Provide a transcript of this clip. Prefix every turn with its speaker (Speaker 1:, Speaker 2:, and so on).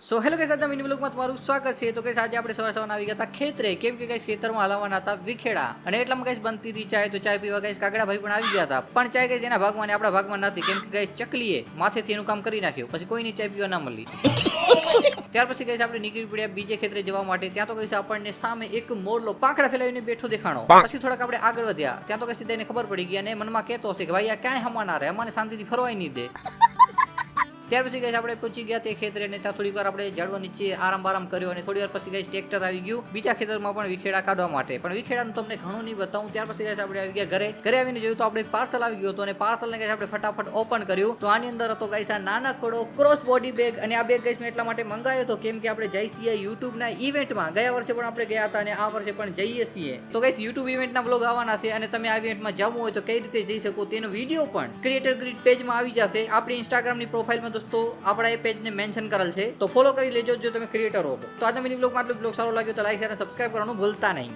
Speaker 1: So hello guys, આજના mini વ્લોગમાં તમારું સ્વાગત છે. તો ગાઈસ આજે આપણે સવારે આવી ગયા હતા ખેતરે, કેમ કે ગાઈસ ખેતરમાં હલાવવાના હતા વિખેડા, અને એટલામાં ગાઈસ બનતી હતી ચાય. તો ચાય પીવા ગાઈસ કાગડા ભાઈ પણ આવી ગયા હતા, પણ ચાય ગાઈસ એના ભાગમાં ને આપણા ભાગમાં નથી, કેમ કે ગાઈસ ચકલીએ માથેથી એનું કામ કરી નાખ્યું, પછી કોઈની ચાય પીવા ના મળી. ત્યાર પછી ગાઈસ આપણે નીકળી પડ્યા બીજે ખેતરે જવા માટે. ત્યાં તો ગાઈસ આપણને સામે એક મોરલો પાંખડા ફેલાવીને બેઠો દેખાણો. પછી થોડાક આપણે આગળ વધ્યા, ત્યાં તો ગાઈસ સીધા એને ખબર પડી ગઈ અને મનમાં કહેતો હશે કે ભાઈ આ ક્યાંય હમવાના રહે, અમાને શાંતિથી ફરવાય નહીં દે. ત્યાર પછી ગાઈસ આપણે પહોંચી ગયા તે ખેતરે, અને ત્યાં થોડીક વાર આપણે ઝાડવા નીચે આરામ કર્યો, અને થોડી વાર પછી ગાઈસ ટ્રેક્ટર આવી ગયું બીજા ખેતરમાં પણ વિખેડા કાઢવા માટે. પણ વિખેડાનું તમને ઘણું નહીં બતાવું. ત્યાર પછી ગાઈસ આપણે આવી ગયા ઘરે આવીને જોયું તો આપણે એક પાર્સલ આવી ગયું હતું, અને પાર્સલને ગાઈસ આપણે ફટાફટ ઓપન કર્યું. તો આની અંદર હતો ગાઈસ આ નાનકડો ક્રોસ બોડી બેગ, અને આ બેગ ગાઈસ મેં એટલા માટે મંગાવ્યો હતો કેમ કે આપણે જઈ છીએ યુટ્યુબના ઇવેન્ટમાં. ગયા વર્ષે પણ આપણે ગયા હતા અને આ વર્ષે પણ જઈએ છીએ. તો ગાઈસ યુટ્યુબ ઇવેન્ટના વ્લોગ આવવાના છે, અને તમે આ ઇવેન્ટમાં જવું હોય તો કઈ રીતે જઈ શકો તેનો વિડીયો પણ ક્રિએટર ગ્રીડ પેજમાં આવી જશે. આપણી ઇન્સ્ટાગ્રામની પ્રોફાઇલમાં દોસ્તો આપણા પેજને મેન્શન કરેલ છે, તો ફોલો કરી લેજો જો તમે ક્રિએટર હો. તો આજના મિની બ્લોગમાં આટલું. બ્લોગ સારો લાગ્યો તો લાઈક શેર અને સબસ્ક્રાઇબ કરવાનું ભૂલતા નહીં.